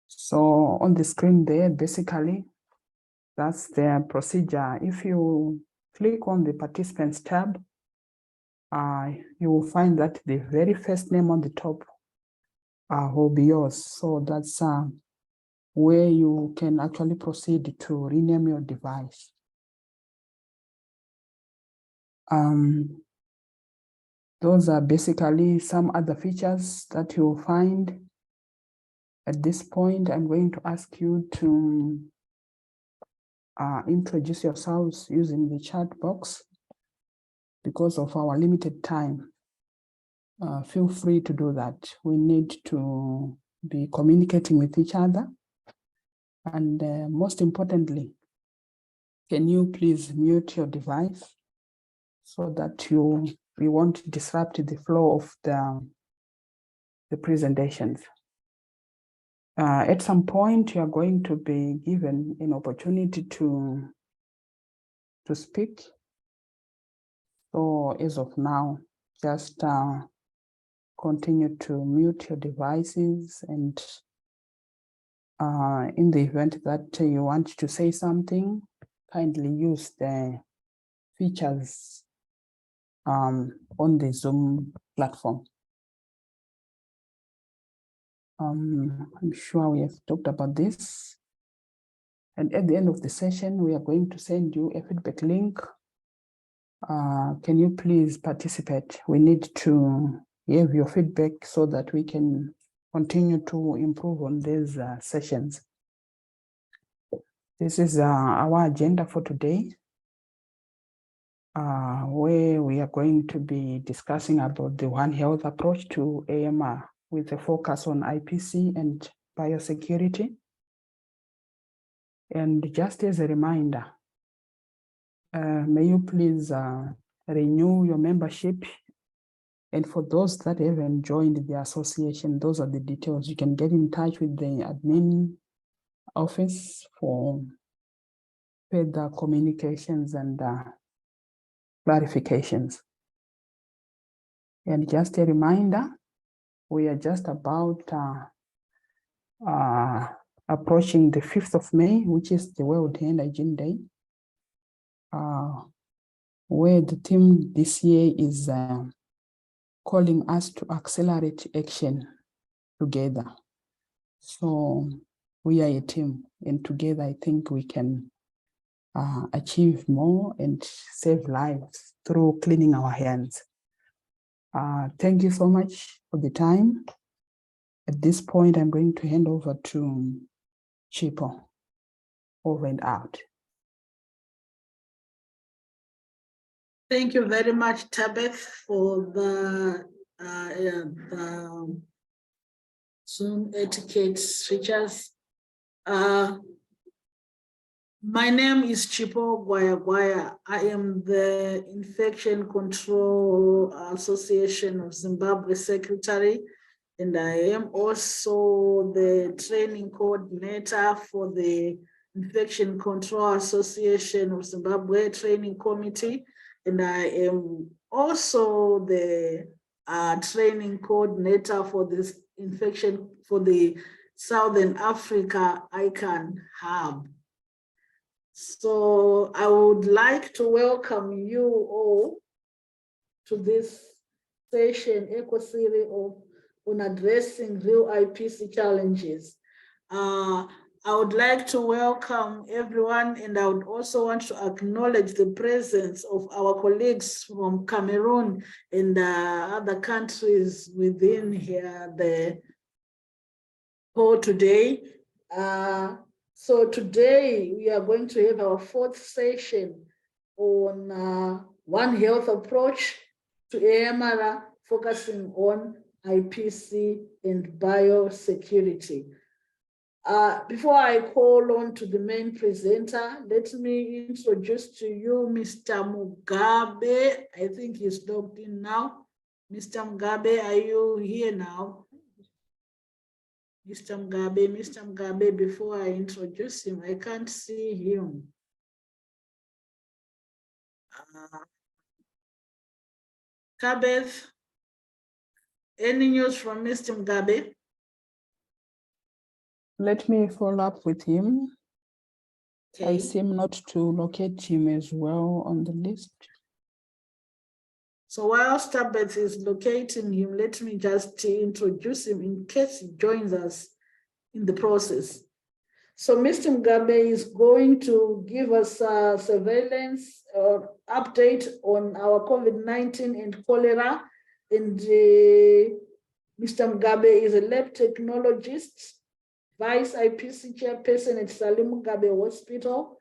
So on the screen there, basically, that's the procedure. If you click on the participants tab, you will find that the very first name on the top will be yours. So that's where you can actually proceed to rename your device. Those are basically some other features that you'll find. At this point, I'm going to ask you to introduce yourselves using the chat box. Because of our limited time, feel free to do that. We need to be communicating with each other. And most importantly, can you please mute your device so that we won't disrupt the flow of the presentations. At some point, you are going to be given an opportunity to speak. So as of now, just continue to mute your devices, and in the event that you want to say something, kindly use the features on the Zoom platform. I'm sure we have talked about this. And at the end of the session, we are going to send you a feedback link. Can you please participate? We need to have your feedback so that we can continue to improve on these sessions. This is our agenda for today, where we are going to be discussing about the One Health approach to AMR with a focus on IPC and biosecurity. And just as a reminder, may you please renew your membership. And for those that haven't joined the association, those are the details. You can get in touch with the admin office for further communications and clarifications. And just a reminder, we are just about approaching the 5th of May, which is the World Hand Hygiene Day, where the theme this year is calling us to accelerate action together. So we are a team, and together I think we can achieve more and save lives through cleaning our hands. Thank you so much for the time. At this point, I'm going to hand over to Chipo. Over and out. Thank you very much, Tabeth, for the Zoom etiquette features. My name is Chipo Gwaya. I am the Infection Control Association of Zimbabwe Secretary, and I am also the training coordinator for the Infection Control Association of Zimbabwe Training Committee, and I am also the training coordinator for this infection for the Southern Africa ICAN Hub. So I would like to welcome you all to this session, eco-series on addressing real IPC challenges. I would like to welcome everyone, and I would also want to acknowledge the presence of our colleagues from Cameroon and other countries within here, the call today. So today we are going to have our 4th session on One Health approach to AMR, focusing on IPC and biosecurity. Before I call on to the main presenter, let me introduce to you Mr. Mugabe. I think he's logged in now. Mr. Mugabe, are you here now? Mr. Mugabe, before I introduce him, I can't see him. Tabeth, Any news from Mr. Mugabe? Let me follow up with him. I Okay. seem not to locate him as well on the list. So while Stabet is locating him, let me just introduce him in case he joins us in the process. So Mr. Mugabe is going to give us a surveillance update on our COVID-19 and cholera. And Mr. Mugabe is a lab technologist, Vice IPC chairperson at Salim Mugabe Hospital.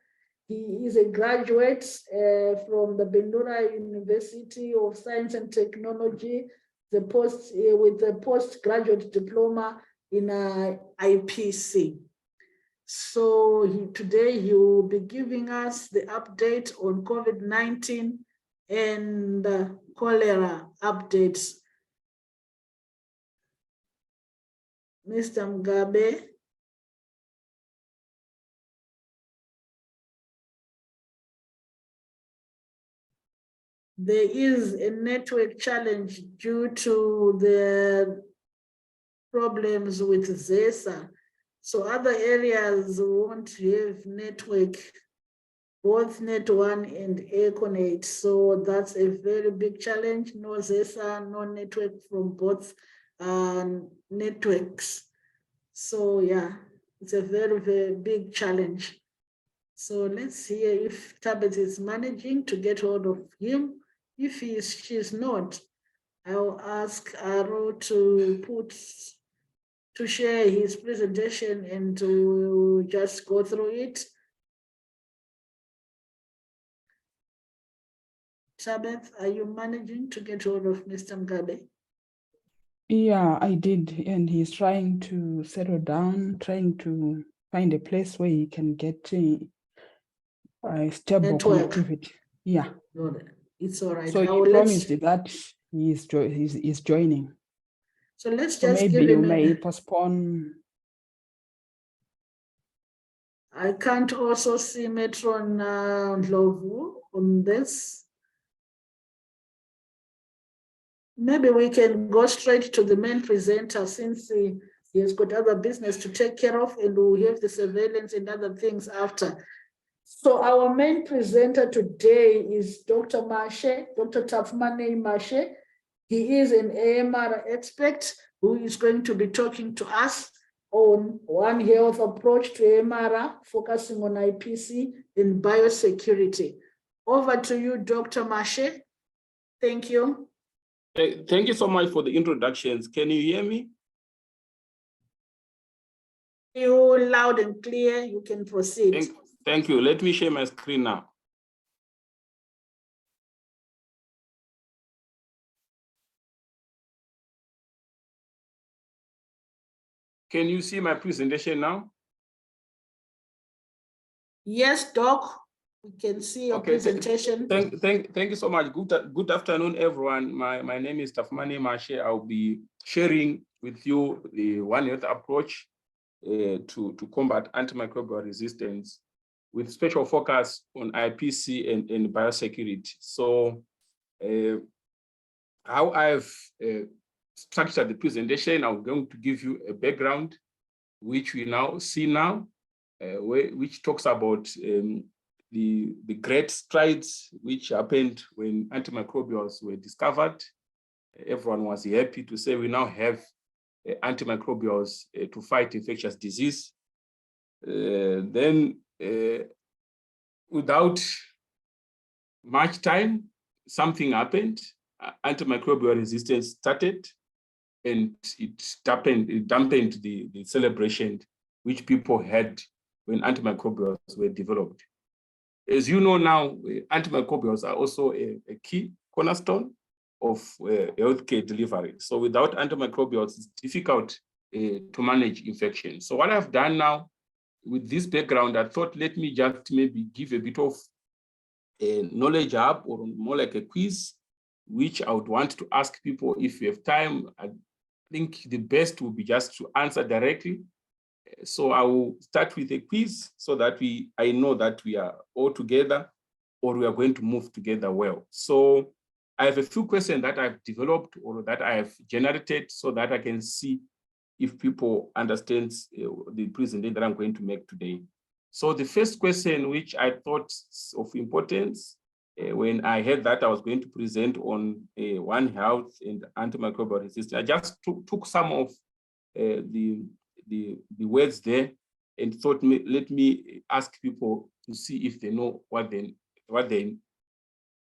He is a graduate from the Bendura University of Science and Technology, with a postgraduate diploma in IPC. So today he will be giving us the update on COVID-19 and cholera updates. Mr. Mugabe. There is a network challenge due to the problems with ZESA. So other areas won't have network, both Net1 and Econet. So that's a very big challenge. No ZESA, no network from both networks. So yeah, it's a very, very big challenge. So let's hear if Tabet is managing to get hold of him. If she's not, I'll ask Aro to share his presentation and to just go through it. Tabet, are you managing to get hold of Mr. Mugabe? Yeah, I did. And he's trying to settle down, trying to find a place where he can get a stable Network. connectivity. Yeah. It's all right. So he promised that he's joining. So let's So just maybe give you him may postpone. I can't also see Metron Lovu on this. Maybe we can go straight to the main presenter since he has got other business to take care of, and we'll have the surveillance and other things after. So our main presenter today is Dr. Marshe, Dr. Tafmane Marshe. He is an AMR expert who is going to be talking to us on One Health approach to AMR, focusing on IPC and biosecurity. Over to you, Dr. Marshe. Thank you. Thank you so much for the introductions. Can you hear me? You loud and clear, you can proceed. Thank you. Let me share my screen now. Can you see my presentation now? Yes, Doc, we can see your presentation. Thank you so much. Good afternoon, everyone. My name is Tafmane Marshe. I'll be sharing with you the One Health approach to combat antimicrobial resistance with special focus on IPC and biosecurity. So how I've structured the presentation, I'm going to give you a background, which we now see now, which talks about the great strides which happened when antimicrobials were discovered. Everyone was happy to say we now have antimicrobials to fight infectious disease. Then, without much time, something happened. Antimicrobial resistance started, and it dampened the celebration which people had when antimicrobials were developed. As you know now, antimicrobials are also a key cornerstone of healthcare delivery. So without antimicrobials, it's difficult to manage infection. So what I've done now with this background, I thought, let me just maybe give a bit of a knowledge hub, or more like a quiz, which I would want to ask people if you have time. I think the best would be just to answer directly. So I will start with a quiz so that I know that we are all together, or we are going to move together well. So I have a few questions that I've developed or that I have generated so that I can see if people understand the presentation that I'm going to make today. So the first question, which I thought of importance when I heard that I was going to present on One Health and antimicrobial resistance, I just took some of the words there and thought, let me ask people to see if they know what they.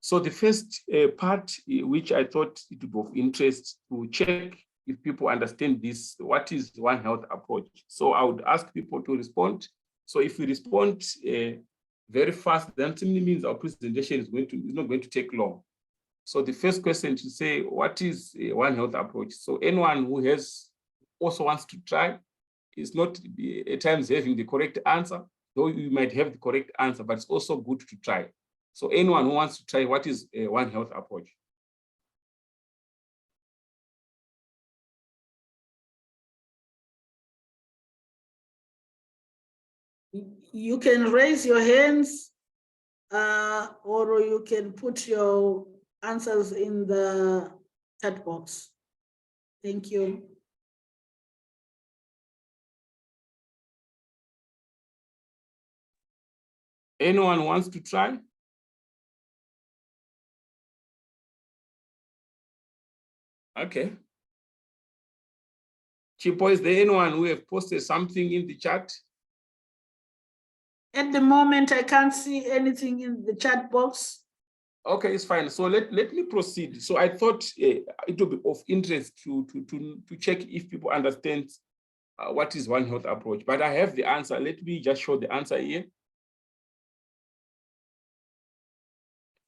So the first part, which I thought it would be of interest to check if people understand this, what is One Health approach? So I would ask people to respond. So if we respond very fast, then simply means our presentation is not going to take long. So the first question to say, what is One Health approach? So anyone who also wants to try is not at times having the correct answer, though you might have the correct answer, but it's also good to try. So anyone who wants to try, what is a One Health approach? You can raise your hands or you can put your answers in the chat box. Thank you. Anyone wants to try? Okay. Chipo, is there anyone who have posted something in the chat? At the moment, I can't see anything in the chat box. Okay, it's fine. So let me proceed. So I thought it would be of interest to check if people understand what is One Health approach. But I have the answer. Let me just show the answer here.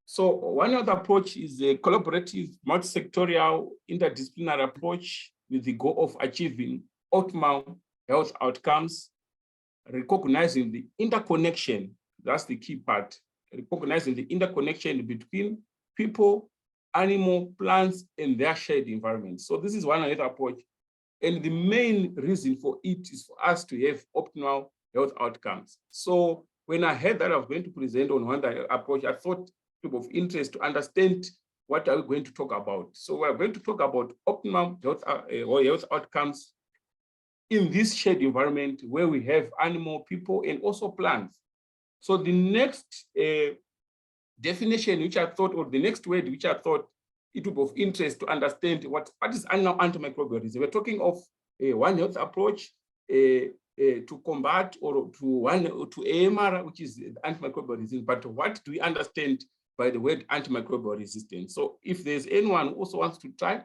So One Health approach is a collaborative, multi-sectorial, interdisciplinary approach with the goal of achieving optimal health outcomes, recognizing the interconnection, that's the key part, recognizing the interconnection between people, animal, plants, and their shared environment. So this is One Health approach. And the main reason for it is for us to have optimal health outcomes. So when I heard that I was going to present on One Health approach, I thought people of interest to understand what are we going to talk about. So we're going to talk about optimal health outcomes in this shared environment where we have animal, people, and also plants. So the next definition which I thought, or the next word which I thought it would be of interest to understand what is antimicrobial resistance. We're talking of a One Health approach to combat or to AMR, which is antimicrobial resistance. But what do we understand by the word antimicrobial resistance? So if there's anyone who also wants to try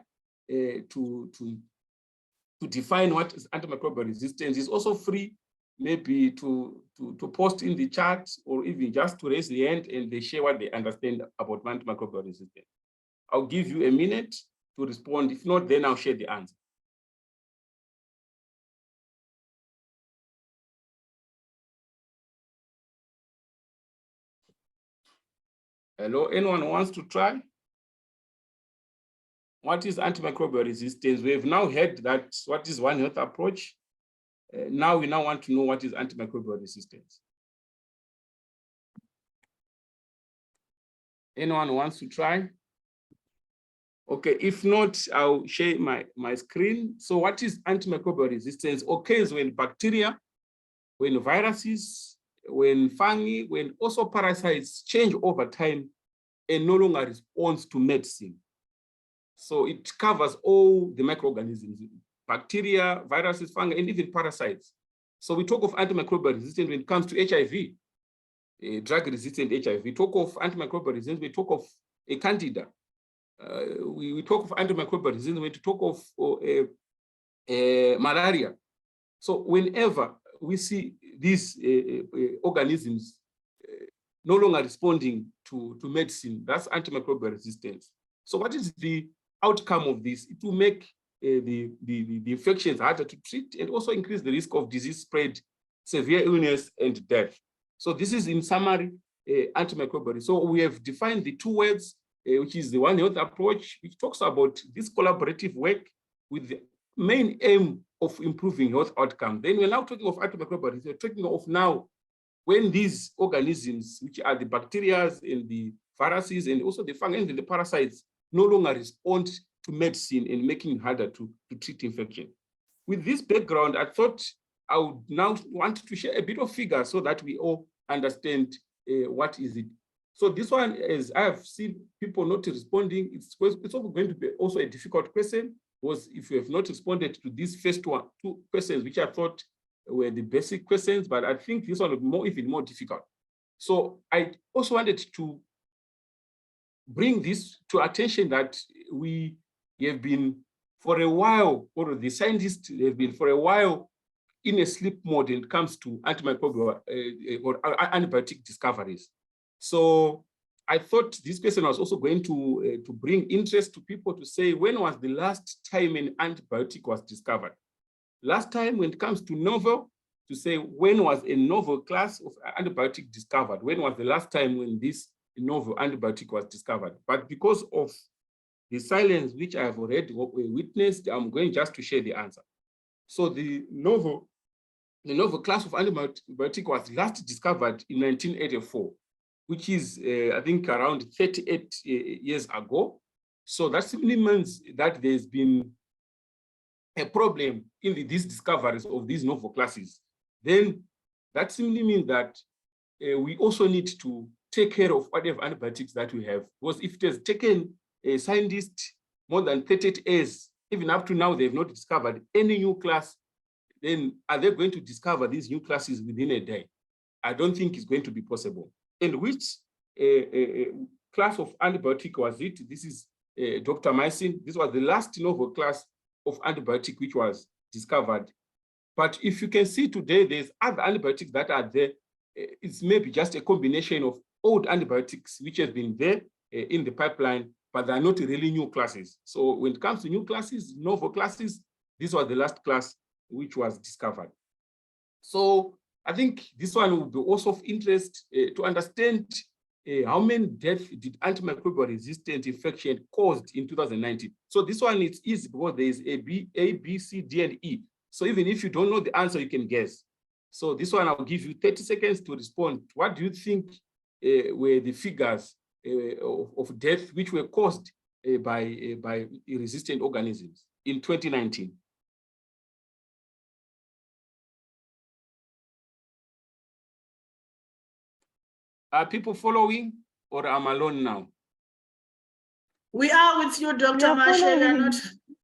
to define what is antimicrobial resistance, is also free maybe to post in the chat or even just to raise the hand and they share what they understand about antimicrobial resistance. I'll give you a minute to respond. If not, then I'll share the answer. Hello, anyone who wants to try? What is antimicrobial resistance? We have now heard that what is One Health approach. Now we want to know what is antimicrobial resistance. Anyone who wants to try? Okay, if not, I'll share my screen. So what is antimicrobial resistance? Occurs when bacteria, when viruses, when fungi, when also parasites change over time and no longer responds to medicine. So it covers all the microorganisms, bacteria, viruses, fungi, and even parasites. So we talk of antimicrobial resistance when it comes to HIV, drug-resistant HIV. We talk of antimicrobial resistance, we talk of a candida. We talk of antimicrobial resistance when we talk of malaria. So whenever we see these organisms no longer responding to medicine, that's antimicrobial resistance. So what is the outcome of this? It will make the infections harder to treat and also increase the risk of disease spread, severe illness, and death. So this is in summary antimicrobial. So we have defined the two words, which is the One Health approach, which talks about this collaborative work with the main aim of improving health outcomes. Then we're now talking of antimicrobial. We're talking of now when these organisms, which are the bacteria and the viruses and also the fungi and the parasites, no longer respond to medicine and making it harder to treat infection. With this background, I thought I would now want to share a bit of figures so that we all understand what is it. So this one, as I have seen people not responding, it's also going to be also a difficult question, because if you have not responded to these first two questions, which I thought were the basic questions, but I think this one will be even more difficult. So I also wanted to bring this to attention that we have been for a while, or the scientists have been for a while in a sleep mode when it comes to antimicrobial or antibiotic discoveries. So I thought this question was also going to bring interest to people to say, when was the last time an antibiotic was discovered? Last time when it comes to novel, to say when was a novel class of antibiotic discovered? When was the last time when this novel antibiotic was discovered? But because of the silence which I have already witnessed, I'm going just to share the answer. So the novel class of antibiotic was last discovered in 1984, which is, I think, around 38 years ago. So that simply means that there's been a problem in these discoveries of these novel classes. Then that simply means that we also need to take care of whatever antibiotics that we have. Because if it has taken a scientist more than 38 years, even up to now, they've not discovered any new class, then are they going to discover these new classes within a day? I don't think it's going to be possible. And which class of antibiotic was it? This is doptamycin. This was the last novel class of antibiotic which was discovered. But if you can see today, there's other antibiotics that are there. It's maybe just a combination of old antibiotics which have been there in the pipeline, but they're not really new classes. So when it comes to new classes, novel classes, this was the last class which was discovered. So I think this one will be also of interest to understand how many deaths did antimicrobial resistant infection caused in 2019. So this one is easy because there is A, B, C, D, and E. So even if you don't know the answer, you can guess. So this one, I'll give you 30 seconds to respond. What do you think were the figures of death which were caused by resistant organisms in 2019? Are people following, or am I alone now? We are with you, Dr. Marshall.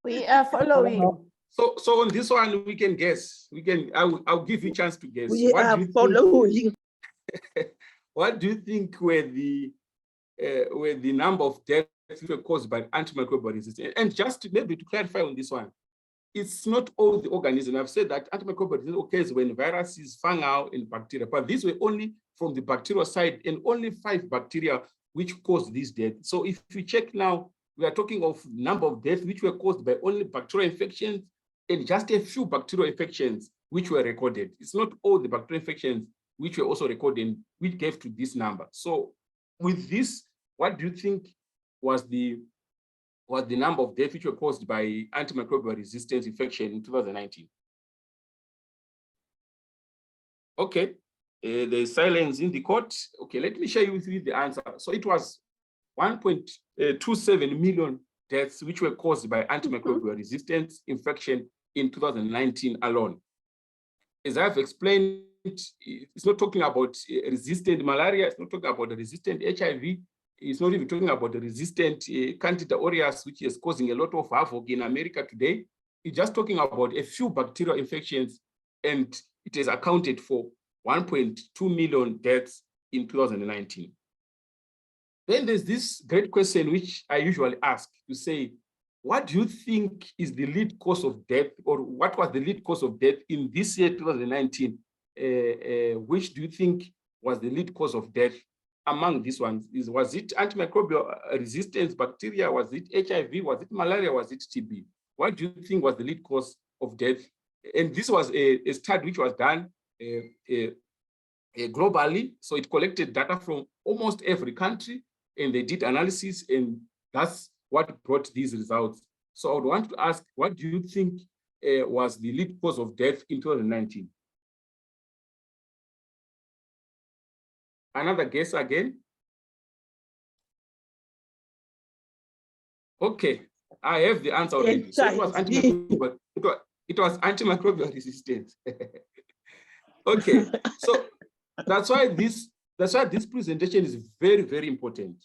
We are following. So on this one, we can guess. I'll give you a chance to guess. We are following. What do you think were the number of deaths which were caused by antimicrobial resistance? And just maybe to clarify on this one, it's not all the organisms. I've said that antimicrobial resistance occurs when viruses, fungi, and bacteria, but these were only from the bacterial side, and only 5 bacteria which caused this death. So if you check now, we are talking of number of deaths which were caused by only bacterial infections and just a few bacterial infections which were recorded. It's not all the bacterial infections which were also recorded, which gave to this number. So with this, what do you think was the number of deaths which were caused by antimicrobial resistance infection in 2019? Okay, there's silence in the court. Okay, let me share you with you the answer. So it was 1.27 million deaths which were caused by antimicrobial resistance infection in 2019 alone. As I've explained, it's not talking about resistant malaria, it's not talking about the resistant HIV, it's not even talking about the resistant Candida aureus, which is causing a lot of havoc in America today. It's just talking about a few bacterial infections, and it has accounted for 1.2 million deaths in 2019. Then there's this great question, which I usually ask to say, what do you think is the lead cause of death, or what was the lead cause of death in this year, 2019? Which do you think was the lead cause of death among these ones? Was it antimicrobial resistance bacteria? Was it HIV? Was it malaria? Was it TB? What do you think was the lead cause of death? And this was a study which was done globally. So it collected data from almost every country, and they did analysis, and that's what brought these results. So I would want to ask, what do you think was the lead cause of death in 2019? Another guess again? Okay, I have the answer already. So it was antimicrobial resistance. Okay, so that's why this presentation is very, very important.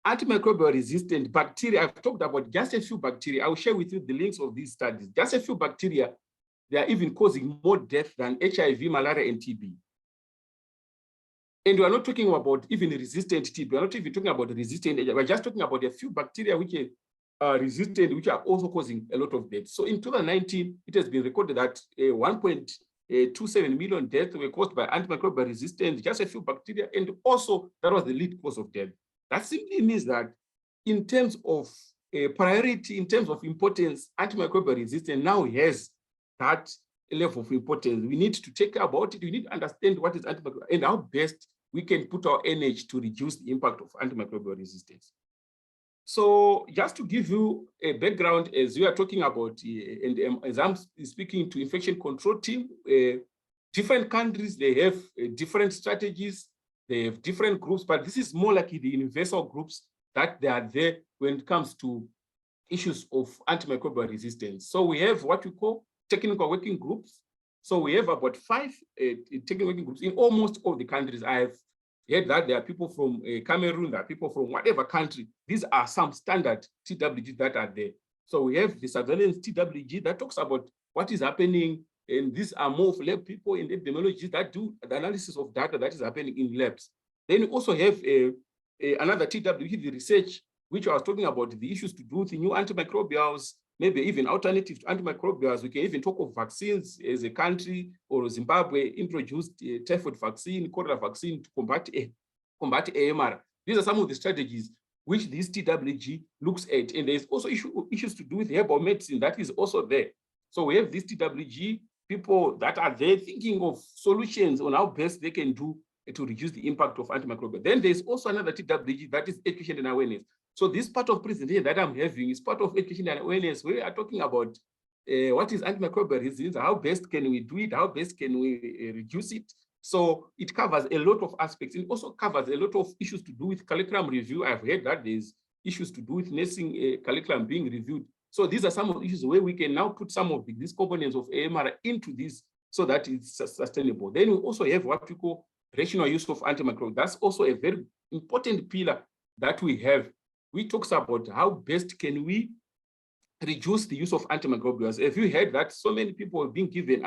Antimicrobial resistant bacteria, I've talked about just a few bacteria. I will share with you the links of these studies. Just a few bacteria, they are even causing more death than HIV, malaria, and TB. And we are not talking about even resistant TB. We're not even talking about resistant HIV. We're just talking about a few bacteria which are resistant, which are also causing a lot of death. So in 2019, it has been recorded that 1.27 million deaths were caused by antimicrobial resistance, just a few bacteria, and also that was the lead cause of death. That simply means that in terms of priority, in terms of importance, antimicrobial resistance now has that level of importance. We need to take care about it. We need to understand what is antimicrobial and how best we can put our energy to reduce the impact of antimicrobial resistance. So just to give you a background, as we are talking about, and as I'm speaking to infection control team, different countries, they have different strategies, they have different groups, but this is more like the universal groups that they are there when it comes to issues of antimicrobial resistance. So we have what we call technical working groups. So we have about 5 technical working groups in almost all the countries. I have heard that there are people from Cameroon, there are people from whatever country. These are some standard TWG that are there. So we have the surveillance TWG that talks about what is happening, and these are more of lab people and epidemiologists that do the analysis of data that is happening in labs. Then we also have another TWG, the research, which I was talking about, the issues to do with the new antimicrobials, maybe even alternatives to antimicrobials. We can even talk of vaccines as a country, or Zimbabwe introduced typhoid vaccine, cholera vaccine to combat AMR. These are some of the strategies which this TWG looks at. And there's also issues to do with herbal medicine that is also there. So we have this TWG, people that are there thinking of solutions on how best they can do to reduce the impact of antimicrobial. Then there's also another TWG that is education and awareness. So this part of presentation that I'm having is part of education and awareness. We are talking about what is antimicrobial resistance, how best can we do it, how best can we reduce it. So it covers a lot of aspects. It also covers a lot of issues to do with curriculum review. I've heard that there's issues to do with nursing curriculum being reviewed. So these are some of the issues where we can now put some of these components of AMR into this so that it's sustainable. Then we also have what we call rational use of antimicrobials. That's also a very important pillar that we have. We talk about how best can we reduce the use of antimicrobials. Have you heard that so many people have been given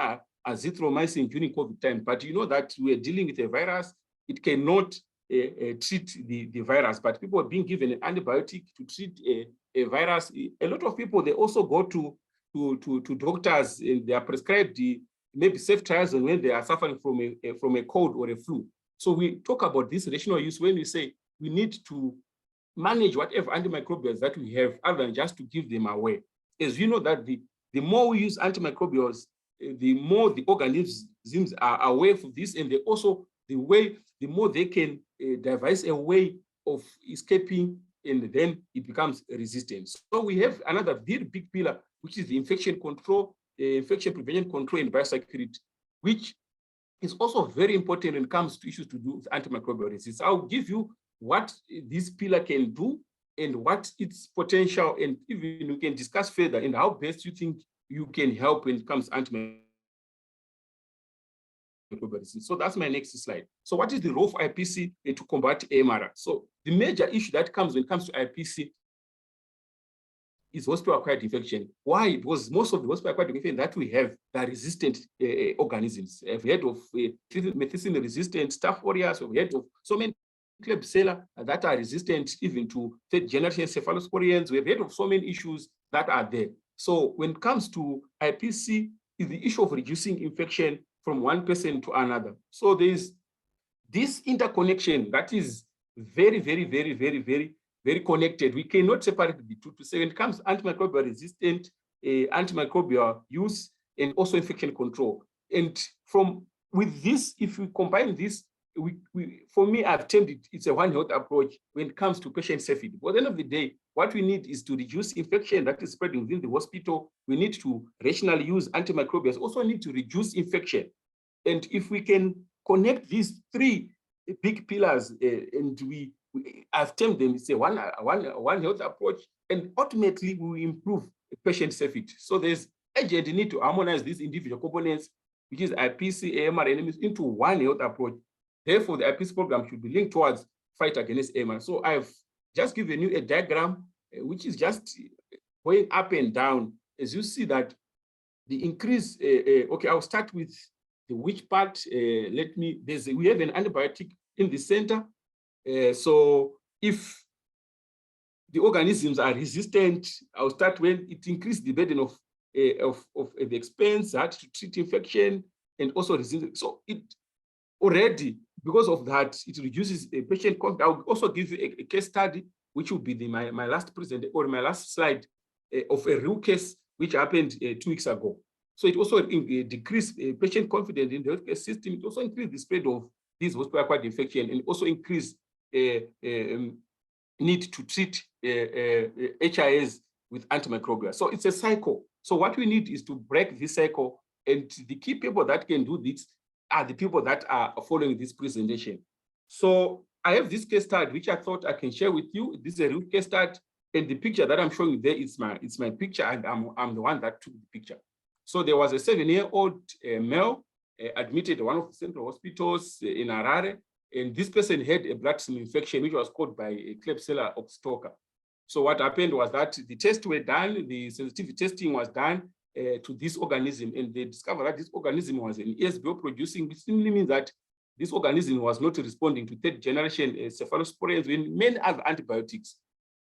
azithromycin during COVID time, but you know that we are dealing with a virus, it cannot treat the virus, but people are being given an antibiotic to treat a virus. A lot of people, they also go to doctors and they are prescribed maybe ceftriaxone when they are suffering from a cold or a flu. So we talk about this rational use when we say we need to manage whatever antimicrobials that we have, other than just to give them away. As you know that the more we use antimicrobials, the more the organisms are aware of this, and they also the more they can devise a way of escaping, and then it becomes resistant. So we have another very big pillar, which is the infection control, infection prevention control and biosecurity, which is also very important when it comes to issues to do with antimicrobial resistance. I'll give you what this pillar can do and what its potential, and even we can discuss further and how best you think you can help when it comes to antimicrobial resistance. So that's my next slide. So what is the role of IPC to combat AMR? So the major issue that comes when it comes to IPC is hospital-acquired infection. Why? Because most of the hospital-acquired infection that we have are resistant organisms. We've heard of methicillin-resistant Staph aureus. We've heard of so many Klebsiella that are resistant even to third-generation cephalosporians. We've heard of so many issues that are there. So when it comes to IPC, is the issue of reducing infection from one person to another. So there's this interconnection that is very, very, very, very, very, very connected. We cannot separate the two. To say when it comes to antimicrobial resistant, antimicrobial use, and also infection control. And with this, if we combine this, for me, I've termed it, it's a One Health approach when it comes to patient safety. But at the end of the day, what we need is to reduce infection that is spreading within the hospital. We need to rationally use antimicrobials, also need to reduce infection. And if we can connect these three big pillars and we I've termed them, it's a one health approach, and ultimately we will improve patient safety. So there's urgent need to harmonize these individual components, which is IPC, AMR, and MS, into one health approach. Therefore, the IPC program should be linked towards fight against AMR. So I've just given you a diagram, which is just going up and down. As you see that the increase, okay, I'll start with the which part. We have an antibiotic in the center. So if the organisms are resistant, I'll start when it increased the burden of the expense, hard to treat infection, and also resistance. So it already, because of that, it reduces a patient cost. I'll also give you a case study, which will be my last present or my last slide of a real case which happened 2 weeks ago. So it also decreased patient confidence in the healthcare system. It also increased the spread of this hospital-acquired infection, and also increased need to treat HIAs with antimicrobial. So it's a cycle. So what we need is to break this cycle, and the key people that can do this are the people that are following this presentation. So I have this case study, which I thought I can share with you. This is a real case study, and the picture that I'm showing you there is my picture, and I'm the one that took the picture. So there was a 7-year-old male admitted at one of the central hospitals in Harare, and this person had a bloodstream infection, which was caused by a Klebsiella obstreperans. So what happened was that the tests were done, the sensitivity testing was done to this organism, and they discovered that this organism was an ESBO producing, which simply means that this organism was not responding to third-generation cephalosporins and many other antibiotics.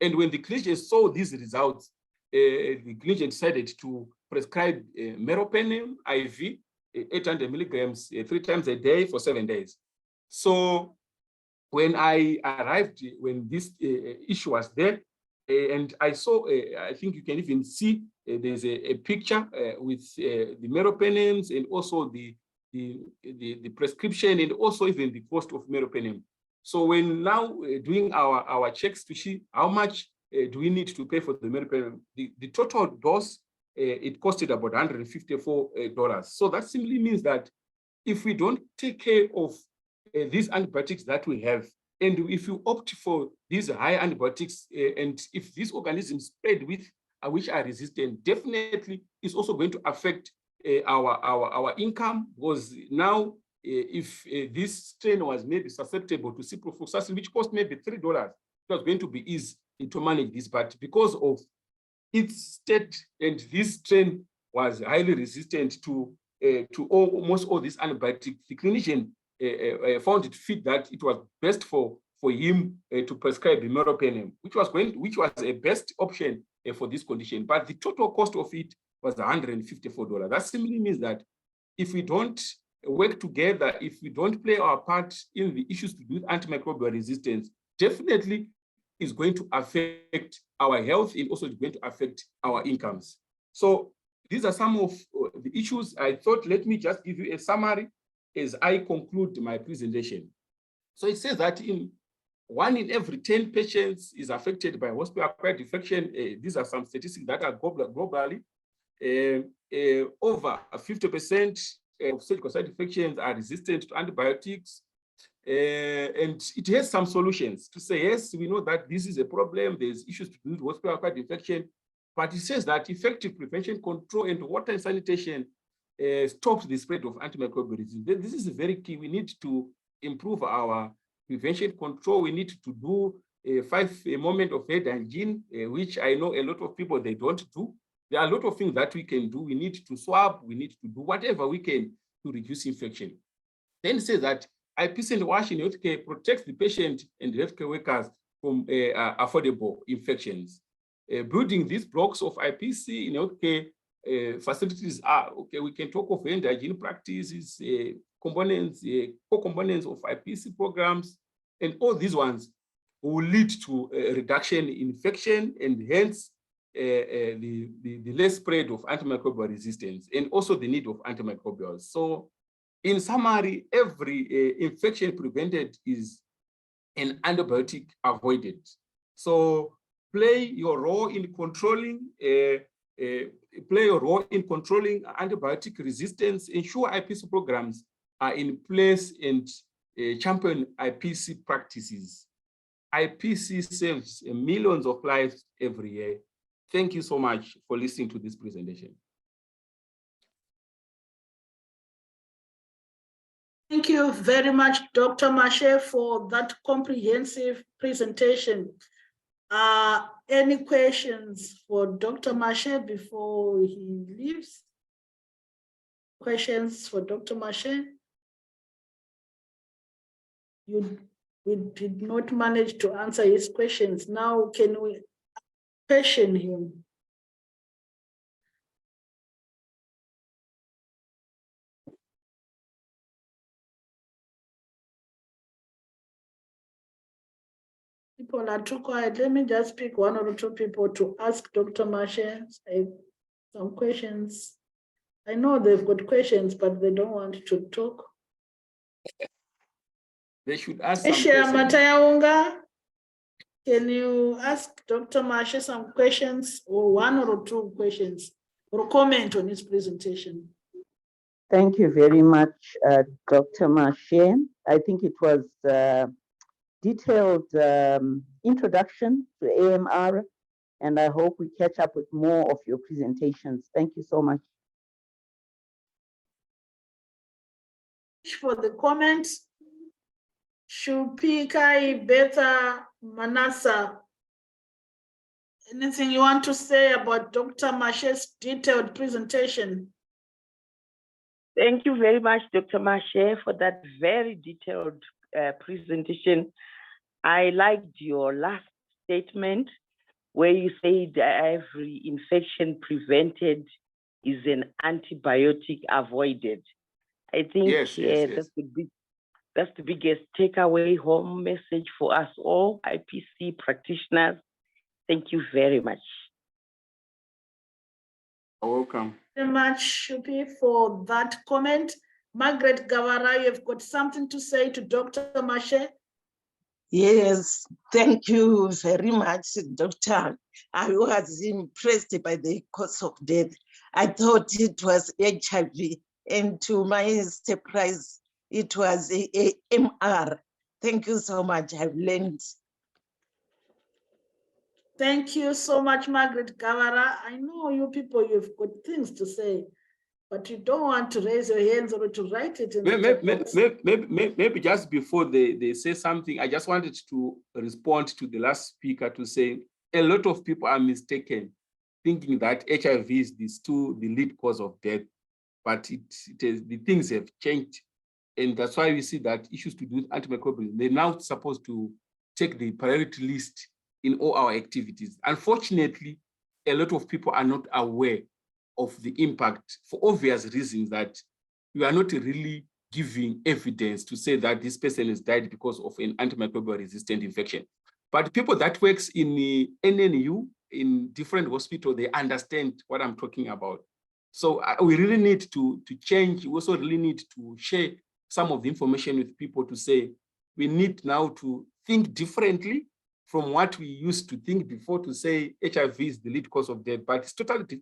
And when the clinician saw these results, the clinician decided to prescribe meropenem IV, 800 milligrams 3 times a day for 7 days. So when I arrived, when this issue was there, and I saw, I think you can even see there's a picture with the meropenems, and also the prescription, and also even the cost of meropenem. So when now doing our checks to see how much do we need to pay for the meropenem, the total dose, it costed about $154. So that simply means that if we don't take care of these antibiotics that we have, and if you opt for these high antibiotics, and if these organisms spread with which are resistant, definitely it's also going to affect our income, because now if this strain was maybe susceptible to ciprofloxacin, which cost maybe $3, it was going to be easy to manage this. But because of its state, and this strain was highly resistant to almost all these antibiotics, the clinician found it fit that it was best for him to prescribe meropenem, which was a best option for this condition. But the total cost of it was $154. That simply means that if we don't work together, if we don't play our part in the issues to do with antimicrobial resistance, definitely is going to affect our health, and also is going to affect our incomes. So these are some of the issues. I thought, let me just give you a summary as I conclude my presentation. So it says that 1 in every 10 patients is affected by hospital-acquired infection. These are some statistics that are globally. Over 50% of surgical site infections are resistant to antibiotics. And it has some solutions to say, yes, we know that this is a problem. There's issues to do with hospital-acquired infection, but it says that effective prevention, control, and water and sanitation stops the spread of antimicrobial resistance. This is very key. We need to improve our prevention control. We need to do a 5 moment of head hygiene, which I know a lot of people, they don't do. There are a lot of things that we can do. We need to swab. We need to do whatever we can to reduce infection. Then it says that IPC and WASH in healthcare protects the patient and the healthcare workers from affordable infections. Building these blocks of IPC in healthcare facilities are, okay, we can talk of hand hygiene practices, components, co-components of IPC programs, and all these ones will lead to a reduction in infection, and hence the less spread of antimicrobial resistance, and also the need of antimicrobials. So in summary, every infection prevented is an antibiotic avoided. So play your role in controlling antibiotic resistance. Ensure IPC programs are in place, and champion IPC practices. IPC saves millions of lives every year. Thank you so much for listening to this presentation. Thank you very much, Dr. Mashe, for that comprehensive presentation. Any questions for Dr. Mashe before he leaves? Questions for Dr. Mashe? We did not manage to answer his questions. Now, can we question him? People are too quiet. Let me just pick one or two people to ask Dr. Mashe some questions. I know they've got questions, but they don't want to talk. They should ask some Eshe questions. Matayaunga, can you ask Dr. Mashe some questions, or one or two questions, or comment on his presentation? Thank you very much, Dr. Mashe. I think it was a detailed introduction to AMR, and I hope we catch up with more of your presentations. Thank you so much. For the comments, Shupikai Beta Manasa, anything you want to say about Dr. Mashe's detailed presentation? Thank you very much, Dr. Mashe, for that very detailed presentation. I liked your last statement where you said every infection prevented is an antibiotic avoided. I think that's the biggest takeaway home message for us all, IPC practitioners. Thank you very much. You're welcome. Very much, Shupi, for that comment. Margaret Gawara, you've got something to say to Dr. Mashe? Yes, thank you very much, Doctor. I was impressed by the cause of death. I thought it was HIV, and to my surprise, it was AMR. Thank you so much. I've learned. Thank you so much, Margaret Gawara. I know you people, you've got things to say, but you don't want to raise your hands or to write it in the maybe just before they say something, I just wanted to respond to the last speaker to say a lot of people are mistaken, thinking that HIV is the lead cause of death, but the things have changed. And that's why we see that issues to do with antimicrobial, they're now supposed to take the priority list in all our activities. Unfortunately, a lot of people are not aware of the impact for obvious reasons that we are not really giving evidence to say that this person has died because of an antimicrobial resistant infection. But people that works in the NNU, in different hospitals, they understand what I'm talking about. So we really need to change. We also really need to share some of the information with people to say, we need now to think differently from what we used to think before, to say HIV is the lead cause of death, but it's totally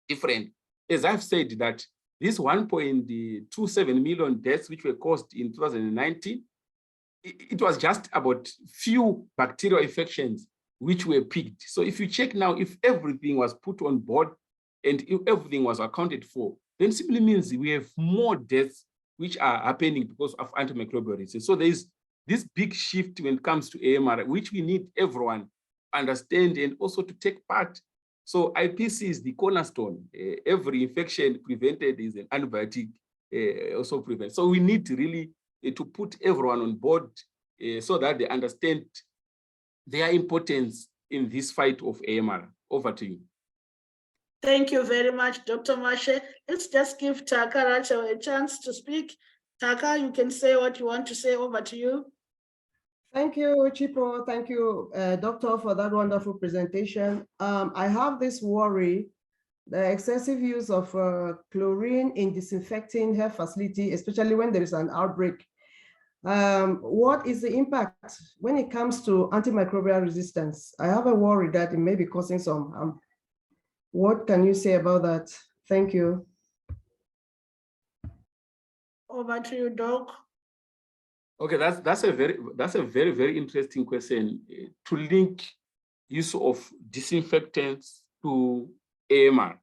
different. As I've said, that this 1.27 million deaths which were caused in 2019, it was just about few bacterial infections which were peaked. So if you check now, if everything was put on board and if everything was accounted for, then simply means we have more deaths which are happening because of antimicrobial resistance. So there is this big shift when it comes to AMR, which we need everyone to understand and also to take part. So IPC is the cornerstone. Every infection prevented is an antibiotic also prevent. So we need to really to put everyone on board so that they understand their importance in this fight of AMR. Over to you. Thank you very much, Dr. Mashe. Let's just give Taka Rachel a chance to speak. Taka, you can say what you want to say. Over to you. Thank you, Chipo. Thank you, Doctor, for that wonderful presentation. I have this worry, the excessive use of chlorine in disinfecting health facility, especially when there is an outbreak. What is the impact when it comes to antimicrobial resistance? I have a worry that it may be causing some harm. What can you say about that? Thank you. Over to you, Doc. Okay, that's a very interesting question. To link use of disinfectants to AMR.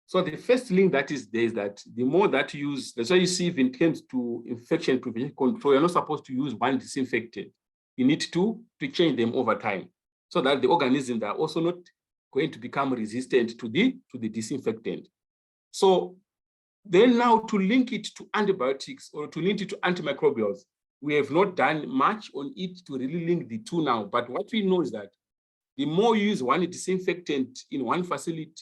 So the first link that is there is that the more that you use, that's why you see if it comes to infection prevention control, you're not supposed to use one disinfectant. You need to change them over time so that the organisms are also not going to become resistant to the disinfectant. So then now to link it to antibiotics or to link it to antimicrobials, we have not done much on it to really link the two now. But what we know is that the more you use one disinfectant in one facility,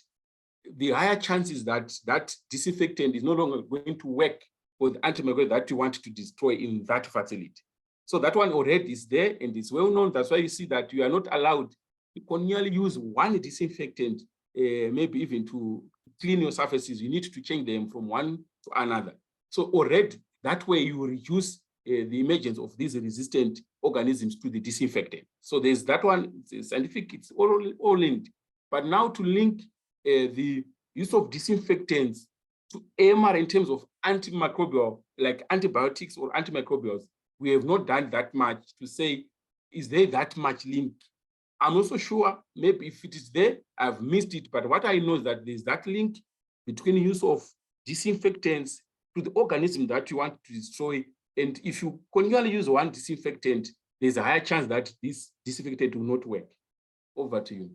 the higher chances that that disinfectant is no longer going to work for the antimicrobial that you want to destroy in that facility. So that one already is there and it's well known. That's why you see that you are not allowed to continually use one disinfectant, maybe even to clean your surfaces. You need to change them from one to another. So already that way you reduce the emergence of these resistant organisms to the disinfectant. So there's that one, it's scientific, it's all linked. But now to link the use of disinfectants to AMR in terms of antimicrobial, like antibiotics or antimicrobials, we have not done that much to say, is there that much link? I'm also sure maybe if it is there, I've missed it. But what I know is that there's that link between use of disinfectants to the organism that you want to destroy. And if you continually use one disinfectant, there's a higher chance that this disinfectant will not work. Over to you.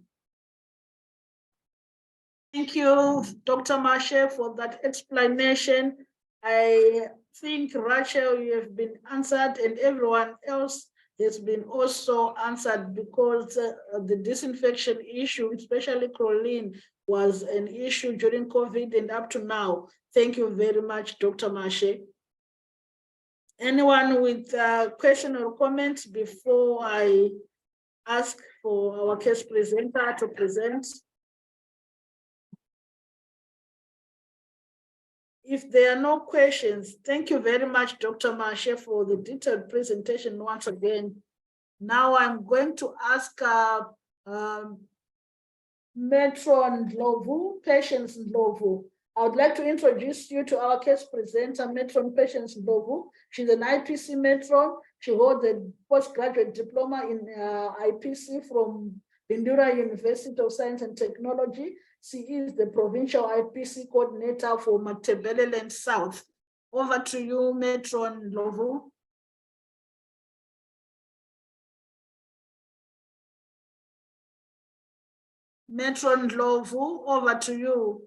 Thank you, Dr. Marshall, for that explanation. I think, Rachel, you have been answered, and everyone else has been also answered, because the disinfection issue, especially chlorine, was an issue during COVID and up to now. Thank you very much, Dr. Marshall. Anyone with a question or comment before I ask for our case presenter to present? If there are no questions, thank you very much, Dr. Marshall, for the detailed presentation once again. Now I'm going to ask Metron Ndlovu, Patience Ndlovu. I would like to introduce you to our case presenter, Metron Patience Ndlovu. She's an IPC Metron. She holds a postgraduate diploma in IPC from Bindura University of Science and Technology. She is the provincial IPC coordinator for Matabeleland South. Over to you, Metron Ndlovu. Metron Ndlovu, over to you.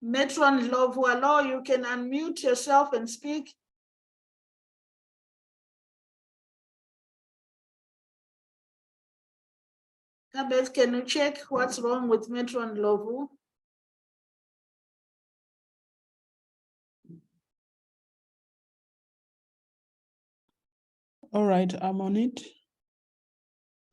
Metron Ndlovu, hello, you can unmute yourself and speak. Kabeth, can you check what's wrong with Metron Ndlovu? All right, I'm on it.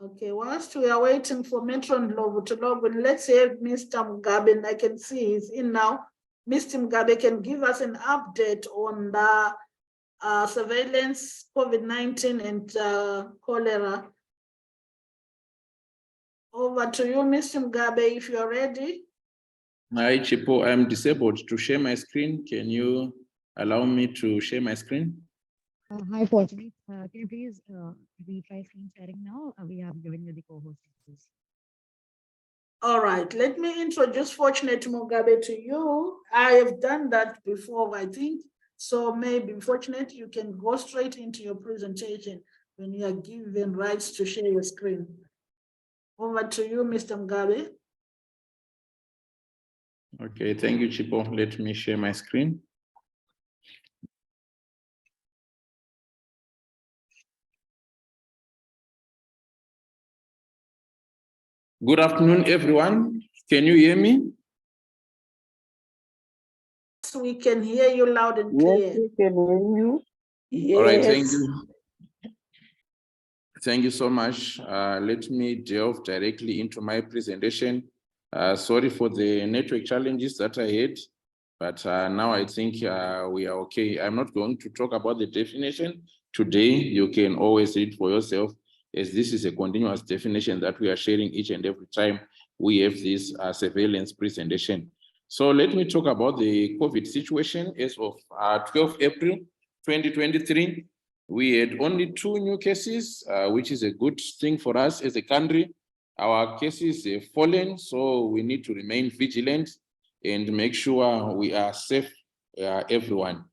Okay, whilst we are waiting for Metron Ndlovu to log in, let's hear Mr. Mugabe, and I can see he's in now. Mr. Mugabe can give us an update on the surveillance, COVID-19 and cholera. Over to you, Mr. Mugabe, if you're ready. Hi, Chipo. I'm disabled to share my screen. Can you allow me to share my screen? Hi, Fortunate. Can you please retry screen sharing now? We have given you the co-host. All right, let me introduce Fortunate Mugabe to you. I have done that before, I think. So maybe, Fortunate, you can go straight into your presentation when you are given rights to share your screen. Over to you, Mr. Mugabe. Okay, thank you, Chipo. Let me share my screen. Good afternoon, everyone. Can you hear me? We can hear you loud and clear. Yes, we can hear you. Yes. All right, thank you. Thank you so much. Let me delve directly into my presentation. Sorry for the network challenges that I had, but now I think we are okay. I'm not going to talk about the definition today. You can always read for yourself as this is a continuous definition that we are sharing each and every time we have this surveillance presentation. So let me talk about the COVID situation. As of 12 April 2023, we had only 2 new cases, which is a good thing for us as a country. Our cases have fallen, so we need to remain vigilant and make sure we are safe, everyone.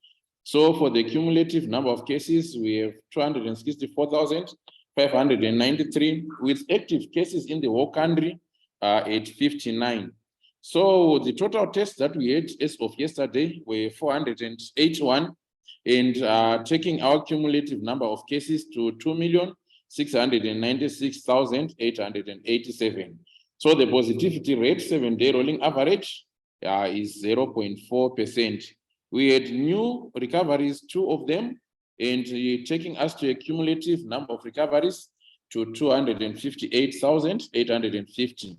So for the cumulative number of cases, we have 264,593, with active cases in the whole country at 59. So the total tests that we had as of yesterday were 481, and taking our cumulative number of cases to 2,696,887. So the positivity rate, 7-day rolling average, is 0.4%. We had new recoveries, 2 of them, and taking us to a cumulative number of recoveries to 258,850.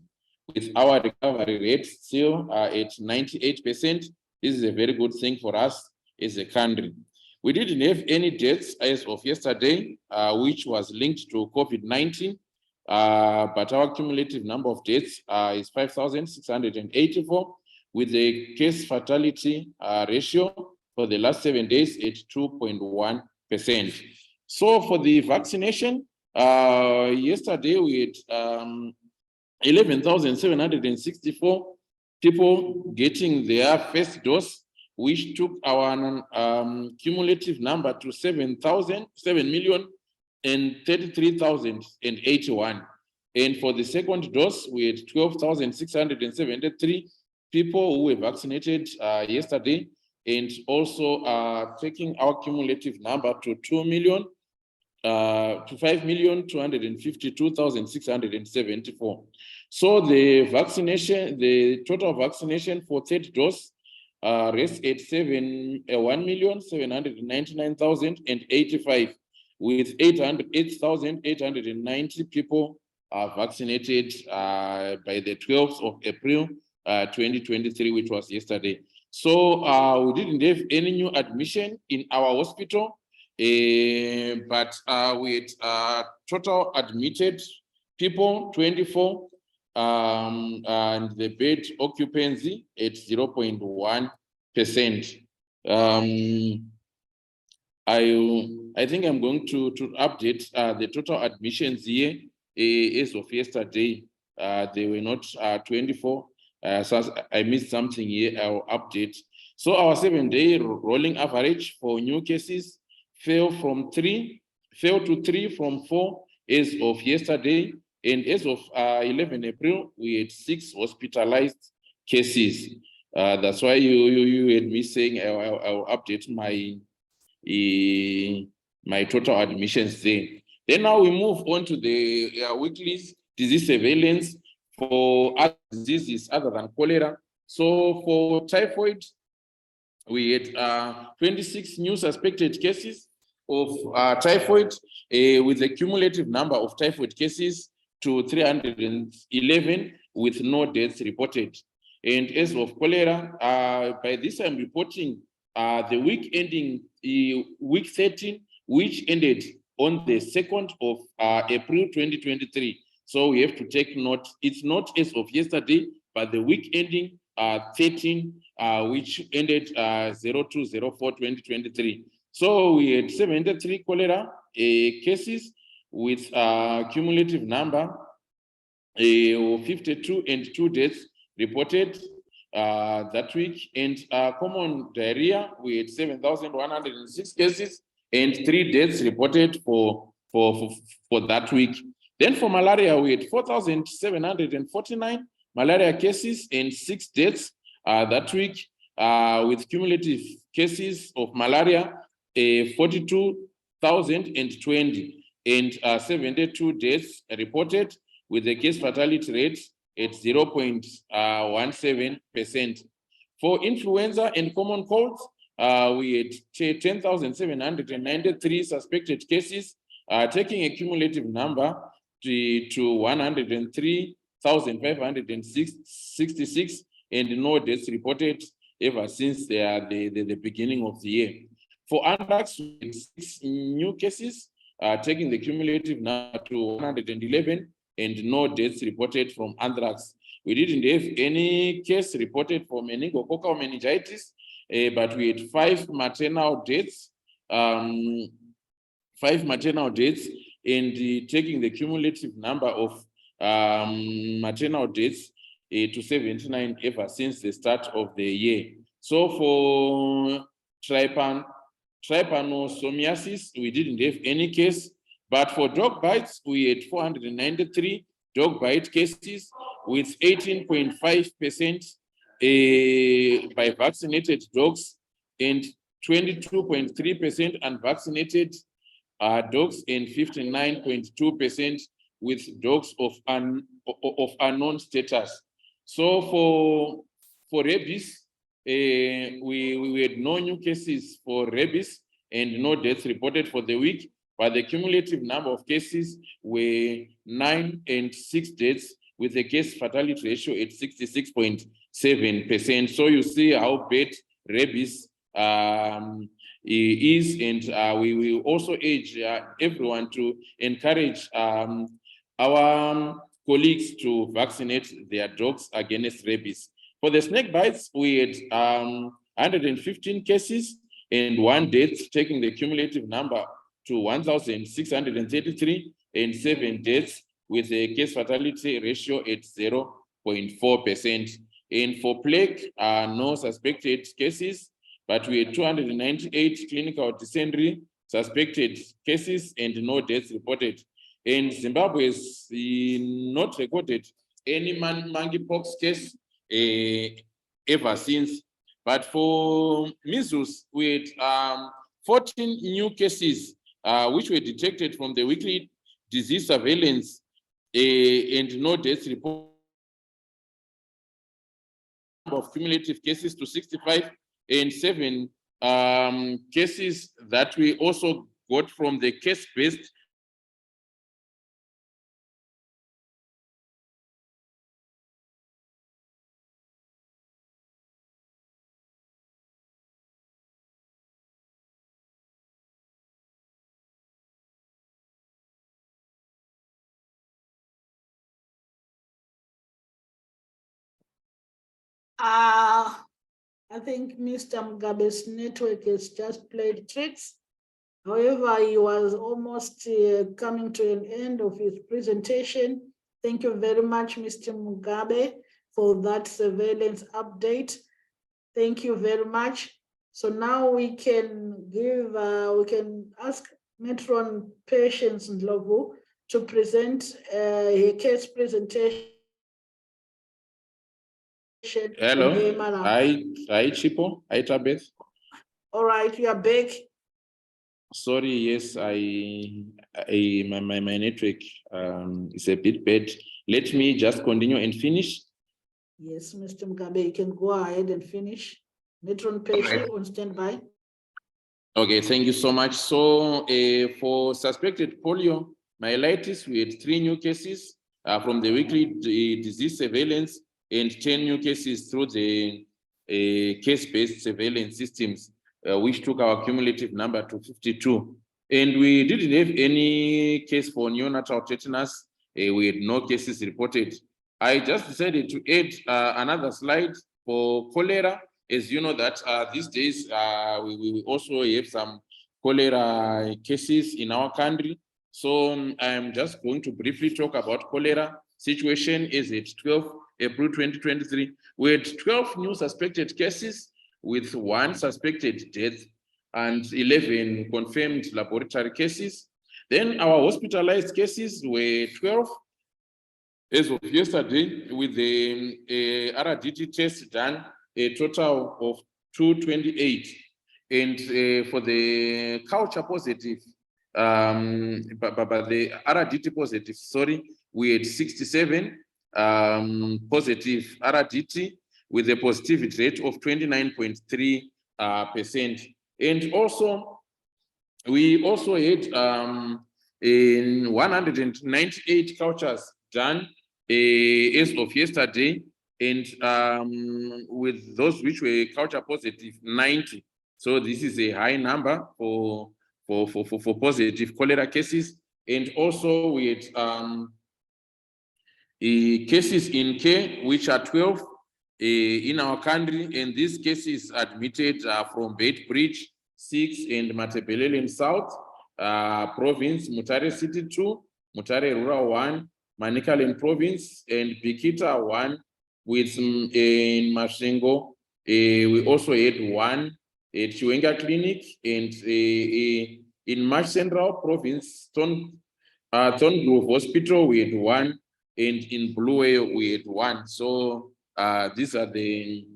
With our recovery rate still at 98%, this is a very good thing for us as a country. We didn't have any deaths as of yesterday, which was linked to COVID-19, but our cumulative number of deaths is 5,684, with a case fatality ratio for the last 7 days at 2.1%. So for the vaccination, yesterday we had 11,764 people getting their first dose, which took our cumulative number to 7,033,081. And for the second dose, we had 12,673 people who were vaccinated yesterday, and also taking our cumulative number to 5,252,674. So the vaccination, the total vaccination for third dose rests at 1,799,085, with 8,890 people vaccinated by the 12th of April 2023, which was yesterday. So we didn't have any new admission in our hospital, but with total admitted people 24, and the bed occupancy at 0.1%. I think I'm going to update the total admissions here as of yesterday. They were not 24. So I missed something here. I'll update. So our 7-day rolling average for new cases fell to 3 from 4 as of yesterday. And as of 11 April, we had 6 hospitalized cases. That's why you had me saying I'll update my total admissions there. Then now we move on to the weekly disease surveillance for other diseases other than cholera. So for typhoid, we had 26 new suspected cases of typhoid, with a cumulative number of typhoid cases to 311, with no deaths reported. And as of cholera, by this I'm reporting the week ending week 13, which ended on the 2nd of April 2023. So we have to take note. It's not as of yesterday, but the week ending 13, which ended 02/04/2023. So we had 73 cholera cases, with cumulative number of 52 and 2 deaths reported that week. And common diarrhea, we had 7,106 cases and 3 deaths reported for that week. Then for malaria, we had 4,749 malaria cases and 6 deaths that week, with cumulative cases of malaria 42,020 and 72 deaths reported, with the case fatality rate at 0.17%. For influenza and common colds, we had 10,793 suspected cases, taking a cumulative number to 103,566, and no deaths reported ever since the beginning of the year. For anthrax, we had 6 new cases, taking the cumulative number to 111, and no deaths reported from anthrax. We didn't have any case reported for meningococcal meningitis, but we had 5 maternal deaths, and taking the cumulative number of maternal deaths to 79 ever since the start of the year. So for trypanosomiasis, we didn't have any case, but for dog bites, we had 493 dog bite cases with 18.5% by vaccinated dogs and 22.3% unvaccinated dogs and 59.2% with dogs of unknown status. So for rabies, we had no new cases for rabies and no deaths reported for the week, but the cumulative number of cases were 9 and 6 deaths with a case fatality ratio at 66.7%. So you see how bad rabies is, and we will also urge everyone to encourage our colleagues to vaccinate their dogs against rabies. For the snake bites, we had 115 cases and 1 death, taking the cumulative number to 1,633 and 7 deaths with a case fatality ratio at 0.4%. And for plague, no suspected cases, but we had 298 clinical dysentery suspected cases and no deaths reported. And Zimbabwe has not recorded any monkeypox case ever since. But for measles, we had 14 new cases which were detected from the weekly disease surveillance and no deaths reported. Of cumulative cases to 65 and 7 cases that we also got from the case-based I think Mr. Mugabe's network has just played tricks. However, he was almost coming to an end of his presentation. Thank you very much, Mr. Mugabe, for that surveillance update. Thank you very much. So now we can ask Matron Patience Ndlovu to present a case presentation. Hello, hi Chipo, hi Tabeth. All right, you are back. Sorry, yes, my network is a bit bad. Let me just continue and finish. Yes, Mr. Mugabe, you can go ahead and finish. Matron Patient on standby. Okay, thank you so much. So for suspected poliomyelitis, we had 3 new cases from the weekly disease surveillance and 10 new cases through the case-based surveillance systems, which took our cumulative number to 52. And we didn't have any case for neonatal tetanus. We had no cases reported. I just decided to add another slide for cholera. As you know that these days, we also have some cholera cases in our country. So I'm just going to briefly talk about cholera situation as at 12 April 2023. We had 12 new suspected cases with 1 suspected death and 11 confirmed laboratory cases. Then our hospitalized cases were 12 as of yesterday, with the RDT test done, a total of 228. And for the culture positive, but the RDT positive, sorry, we had 67 positive RDT with a positivity rate of 29.3%. And also, we also had in 198 cultures done as of yesterday, and with those which were culture positive, 90. So this is a high number for for positive cholera cases. And also we had cases in care, which are 12 in our country, and these cases admitted from Beitbridge 6 and Matabeleland South province, Mutare City 2, Mutare Rural 1, Manicaland Province, and Bikita 1, with in Mashingo. We also had 1 at Chiwenga Clinic, and in Marsh Central Province, Thorngrove Hospital, we had 1, and in Blue Whale, we had 1. So these are the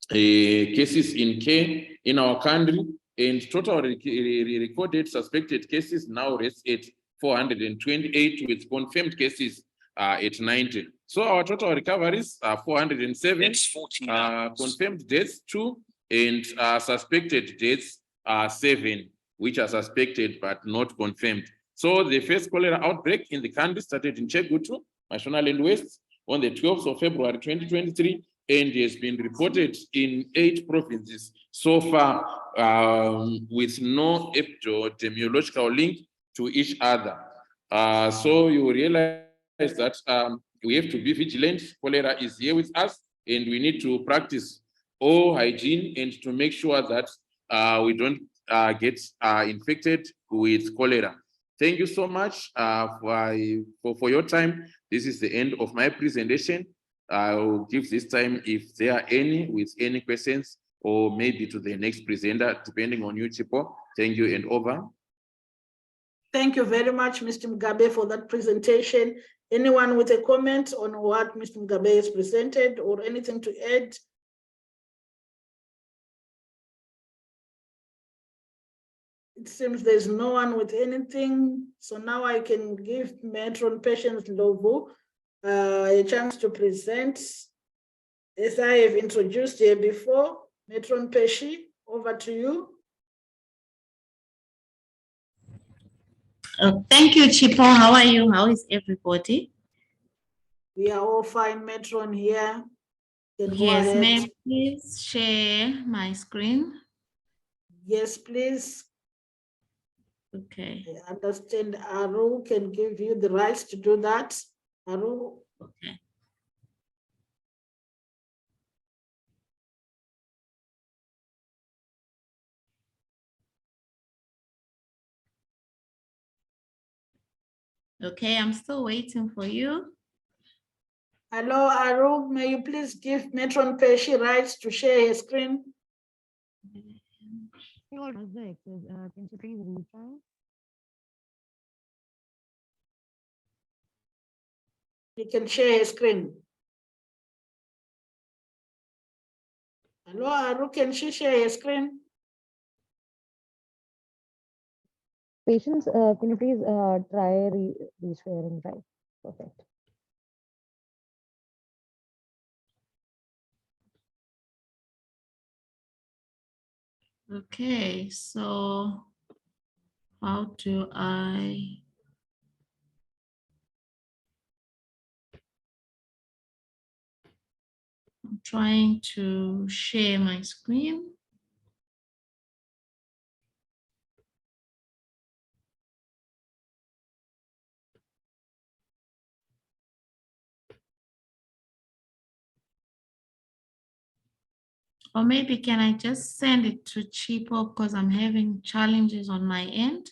cases in care in our country, and total recorded suspected cases now rests at 428, with confirmed cases at 90. So our total recoveries are 407, confirmed deaths 2, and suspected deaths are 7, which are suspected but not confirmed. So the first cholera outbreak in the country started in Chegutu, Mashonaland West, on the 12th of February 2023, and has been reported in 8 provinces so far, with no epidemiological link to each other. So you realize that we have to be vigilant. Cholera is here with us, and we need to practice all hygiene and to make sure that we don't get infected with cholera. Thank you so much for your time. This is the end of my presentation. I will give this time if there are any with any questions, or maybe to the next presenter, depending on you, Chipo. Thank you, and over. Thank you very much, Mr. Mugabe, for that presentation. Anyone with a comment on what Mr. Mugabe has presented, or anything to add? It seems there's no one with anything. So now I can give Matron Patience Lovo a chance to present. As I have introduced here before, Matron Peshi, over to you. Thank you, Chipo. How are you? How is everybody? We are all fine, Matron here. Yes, may I please share my screen? Yes, please. Okay. I understand Aru can give you the rights to do that. Aru. Okay. Okay, I'm still waiting for you. Hello, Aru. May you please give Matron Peshi rights to share her screen? Can you please retry? You can share her screen. Hello, Aru. Can she share her screen? Patience, can you please try resharing, right? Perfect. Okay, so how do I'm trying to share my screen. Or maybe can I just send it to Chipo because I'm having challenges on my end?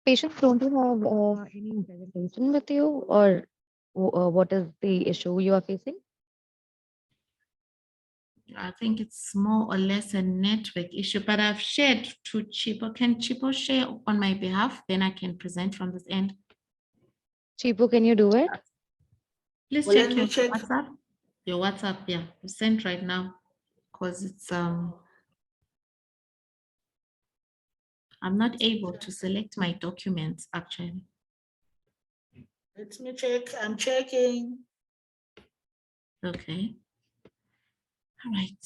Patience, don't you have any presentation with you, or what is the issue you are facing? I think it's more or less a network issue, but I've shared to Chipo. Can Chipo share on my behalf? Then I can present from this end. Chipo, can you do it? Please Well, check let your me check. WhatsApp. Your WhatsApp, yeah, sent right now, because it's I'm not able to select my documents actually. Let me check. I'm checking. Okay. All right.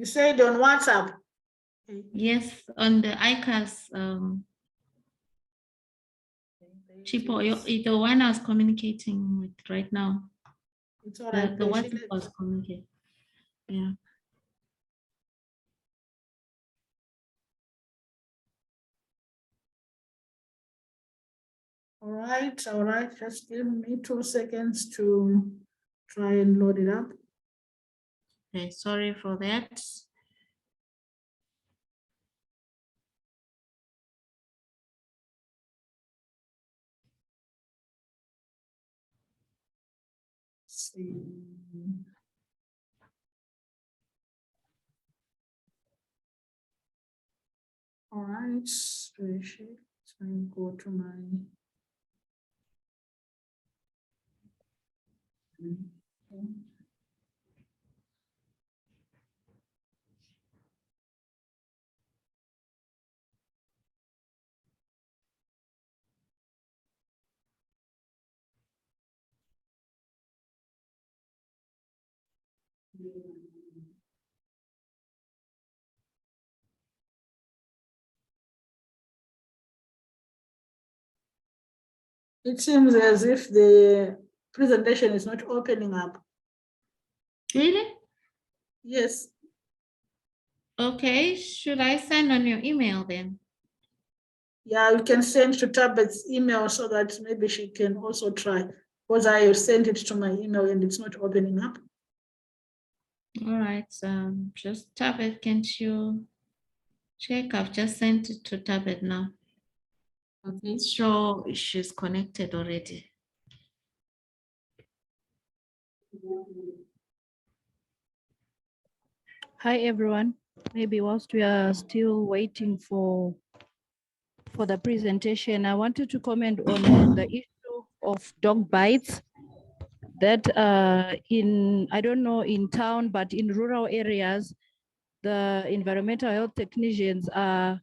You said on WhatsApp. Yes, on the ICAS, Chipo, the one I was communicating with right now. It's all right. The WhatsApp was communicating. Yeah. All right. Just give me 2 seconds to try and load it up. Okay, sorry for that. See. All right, spreadsheet. So I go to my. It seems as if the presentation is not opening up. Really? Yes. Okay, should I send on your email then? Yeah, you can send to Tabitha's email so that maybe she can also try. Because I sent it to my email and it's not opening up. All right, just Tabet, can't you check? I've just sent it to Tabet now. Okay. Sure, she's connected already. Hi, everyone. Maybe whilst we are still waiting for the presentation, I wanted to comment on the issue of dog bites that I don't know in town, but in rural areas, the environmental health technicians are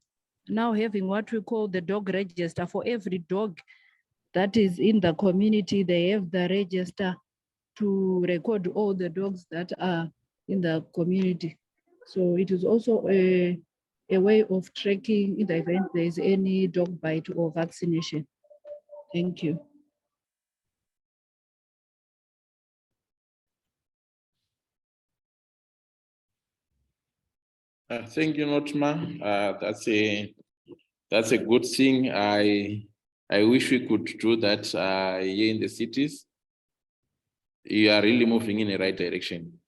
now having what we call the dog register. For every dog that is in the community, they have the register to record all the dogs that are in the community. So it is also a way of tracking in the event there is any dog bite or vaccination. Thank you. Thank you, Notma. That's a good thing. I wish we could do that here in the cities. You are really moving in the right direction.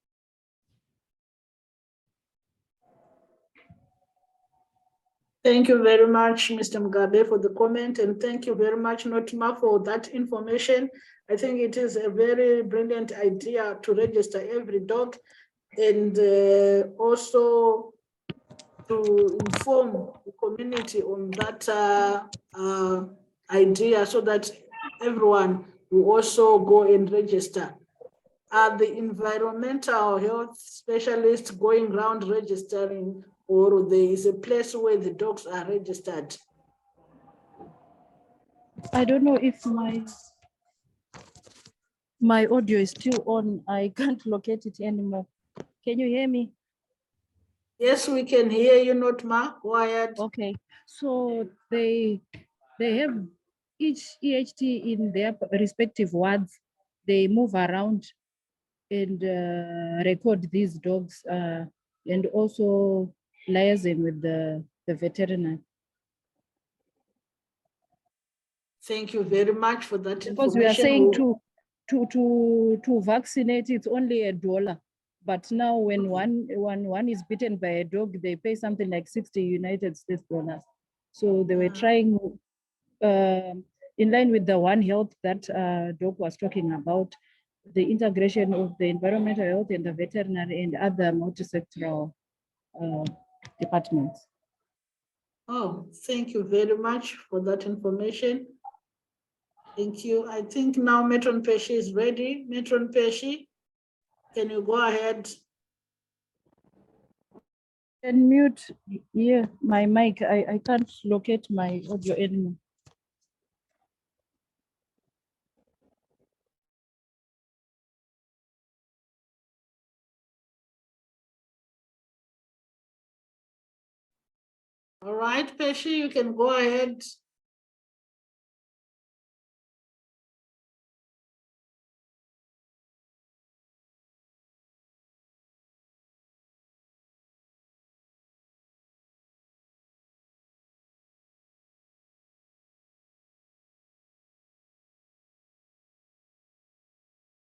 Thank you very much, Mr. Mugabe, for the comment, and thank you very much, Notma, for that information. I think it is a very brilliant idea to register every dog and also to inform the community on that idea so that everyone will also go and register. Are the environmental health specialists going around registering, or there is a place where the dogs are registered? I don't know if my audio is still on. I can't locate it anymore. Can you hear me? Yes, we can hear you, Notma. Wired. Okay, so they have each EHT in their respective wards. They move around and record these dogs and also liaising with the veterinary. Thank you very much for that Because information. we are saying to vaccinate, it's only $1. But now when one is bitten by a dog, they pay something like 60 United States dollars. So they were trying in line with the One Health that Doc was talking about, the integration of the environmental health and the veterinary and other multi-sectoral departments. Oh, thank you very much for that information. Thank you. I think now Matron Pesci is ready. Matron Pesci, can you go ahead? And mute my mic. I can't locate my audio anymore. All right, Pesci, you can go ahead.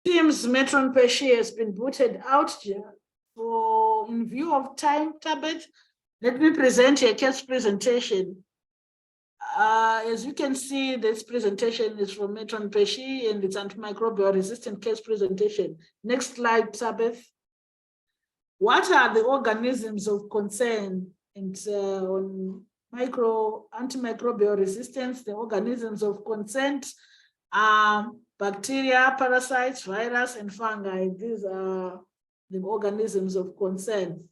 Teams Metron Pesci has been booted out here. For in view of time, Tabet, let me present a case presentation. As you can see, this presentation is from Metron Pesci and it's antimicrobial resistant case presentation. Next slide, Tabeth. What are the organisms of concern? And on antimicrobial resistance, the organisms of concern are bacteria, parasites, virus, and fungi. These are the organisms of concern.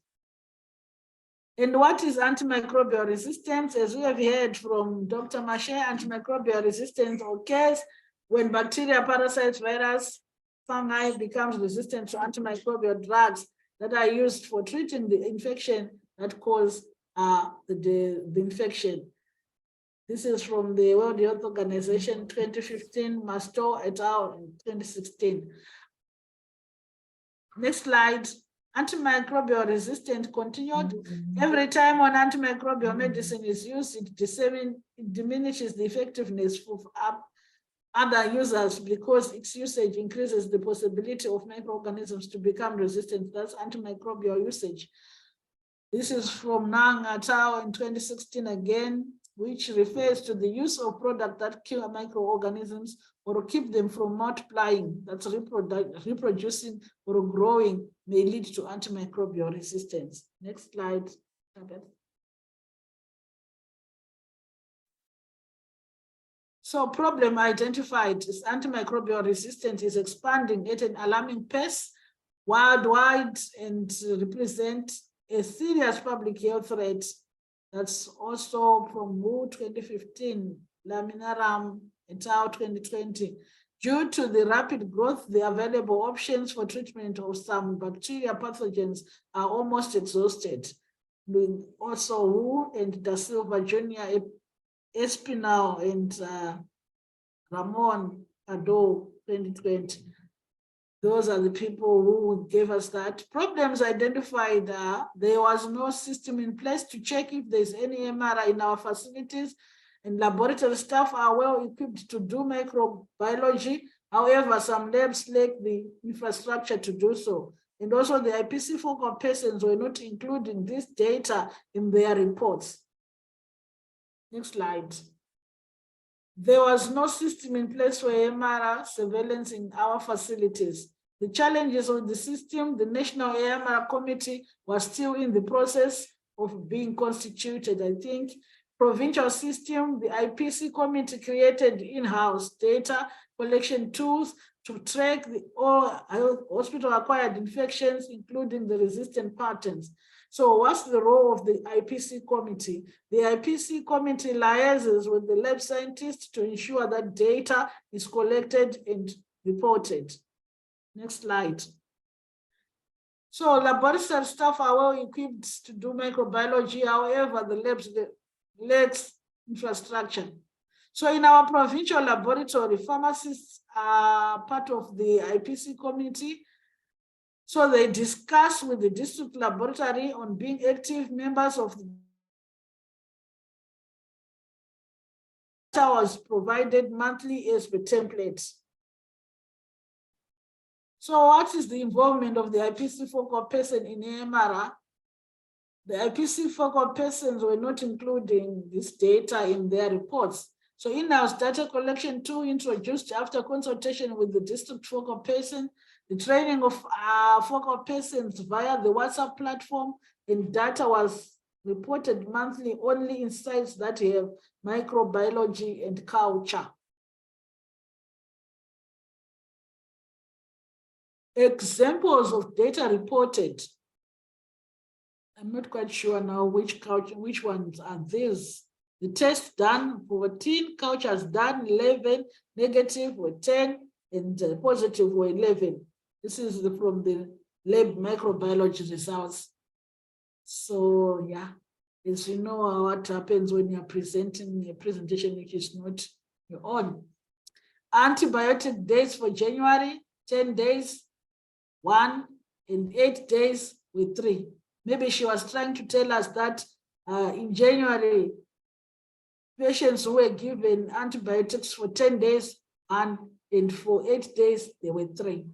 And what is antimicrobial resistance? As we have heard from Dr. Mache, antimicrobial resistance occurs when bacteria, parasites, virus, fungi becomes resistant to antimicrobial drugs that are used for treating the infection that cause the infection. This is from the World Health Organization 2015, Masto et al. In 2016. Next slide. Antimicrobial resistance continued. Every time an antimicrobial medicine is used, it diminishes the effectiveness of other users because its usage increases the possibility of microorganisms to become resistant. That's antimicrobial usage. This is from Nang et al. In 2016 again, which refers to the use of products that kill microorganisms or keep them from multiplying, that's reproducing or growing, may lead to antimicrobial resistance. Next slide. So problem identified is antimicrobial resistance is expanding at an alarming pace worldwide and represent a serious public health threat. That's also from WHO 2015, Laminaram et al. 2020. Due to the rapid growth, the available options for treatment of some bacteria pathogens are almost exhausted. Also, Wu and Da Silva Jr., Espinal and Ramon Ado 2020. Those are the people who gave us that. Problems identified, there was no system in place to check if there's any AMR in our facilities, and laboratory staff are well equipped to do microbiology. However, some labs lack the infrastructure to do so. And also the IPC focal persons were not including this data in their reports. Next slide. There was no system in place for AMR surveillance in our facilities. The challenges of the system, the National AMR Committee was still in the process of being constituted. I think provincial system, the IPC committee created in-house data collection tools to track all hospital-acquired infections, including the resistant patterns. So what's the role of the IPC committee? The IPC committee liaises with the lab scientists to ensure that data is collected and reported. Next slide. So laboratory staff are well equipped to do microbiology. However, the labs lacks infrastructure. So in our provincial laboratory, pharmacists are part of the IPC committee. So they discuss with the district laboratory on being active members of the data was provided monthly as per templates. So what is the involvement of the IPC focal person in AMR? The IPC focal persons were not including this data in their reports. So in-house data collection tool introduced after consultation with the district focal person, the training of focal persons via the WhatsApp platform, and data was reported monthly only in sites that have microbiology and culture. Examples of data reported. I'm not quite sure now which ones are these. The test done, 14, cultures done, 11, negative were 10, and positive were 11. This is from the lab microbiology results. So yeah, as you know what happens when you're presenting a presentation which is not your own. Antibiotic days for January, 10 days, 1, and 8 days with 3. Maybe she was trying to tell us that in January, patients who were given antibiotics for 10 days and for 8 days, they were 3.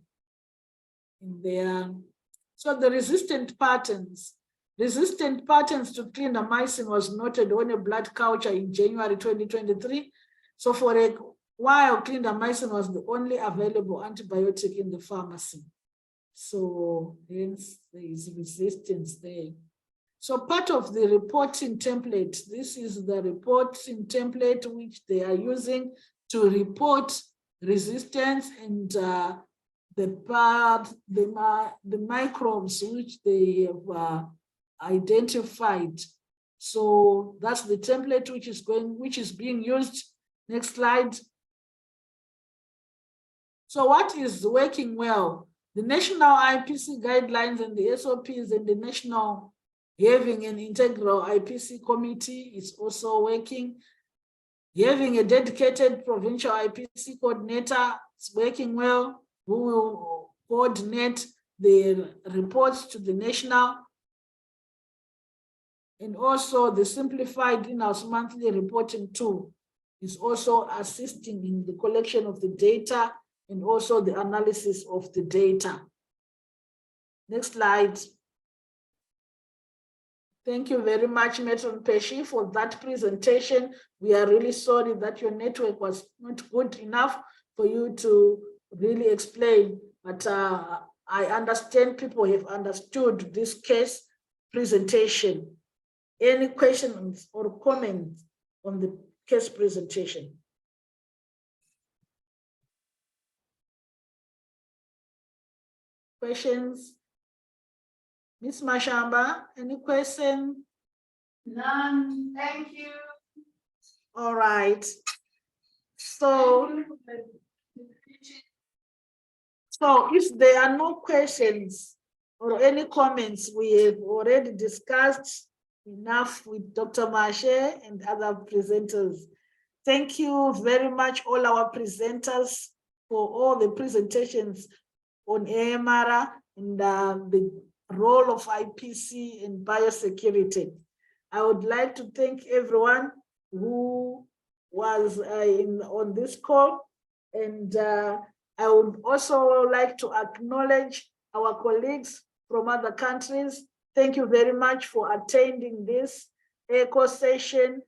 So the resistant patterns to clindamycin was noted on a blood culture in January 2023. So for a while, clindamycin was the only available antibiotic in the pharmacy. So hence there is resistance there. So part of the reporting template, this is the reporting template which they are using to report resistance and the microbes which they have identified. So that's the template which is being used. Next slide. So what is working well? The national IPC guidelines and the SOPs and the national having an integral IPC committee is also working. Having a dedicated provincial IPC coordinator is working well, who will coordinate the reports to the national. And also the simplified in-house monthly reporting tool is also assisting in the collection of the data and also the analysis of the data. Next slide. Thank you very much, Matron Pesci, for that presentation. We are really sorry that your network was not good enough for you to really explain, but I understand people have understood this case presentation. Any questions or comments on the case presentation? Questions? Ms. Mashamba, any question? None, thank you. All right. So if there are no questions or any comments, we have already discussed enough with Dr. Marshe and other presenters. Thank you very much, all our presenters, for all the presentations on AMR and the role of IPC and biosecurity. I would like to thank everyone who was on this call, and I would also like to acknowledge our colleagues from other countries. Thank you very much for attending this ECHO session.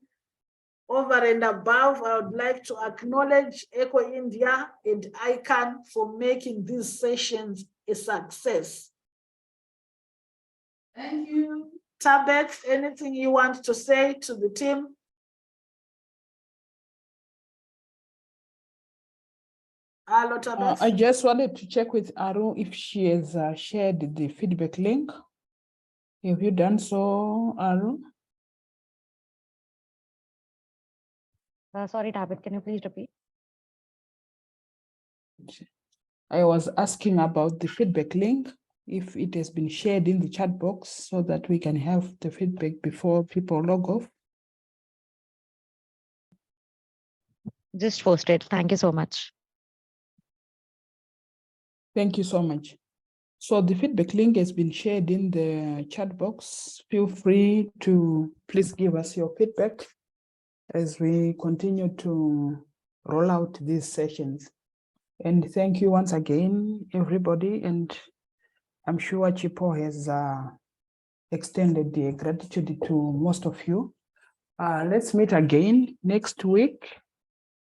Over and above, I would like to acknowledge ECHO India and ICANN for making these sessions a success. Thank you. Tabet, anything you want to say to the team? Hello, Tabet. I just wanted to check with Aru if she has shared the feedback link. Have you done so, Aru? Sorry, Tabit, can you please repeat? I was asking about the feedback link, if it has been shared in the chat box so that we can have the feedback before people log off. Just posted. Thank you so much. Thank you so much. So the feedback link has been shared in the chat box. Feel free to please give us your feedback as we continue to roll out these sessions. And thank you once again, everybody. And I'm sure Chipo has extended the gratitude to most of you. Let's meet again next week.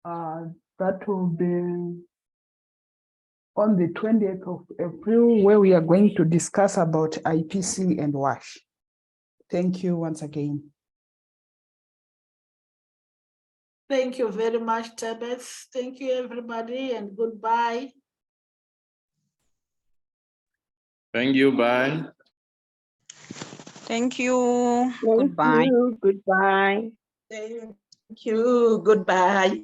That will be on the 20th of April, where we are going to discuss about IPC and WASH. Thank you once again. Thank you very much, Tabet. Thank you, everybody, and goodbye. Thank you, bye. Thank you. Thank Goodbye. you. Goodbye. Thank you. Goodbye.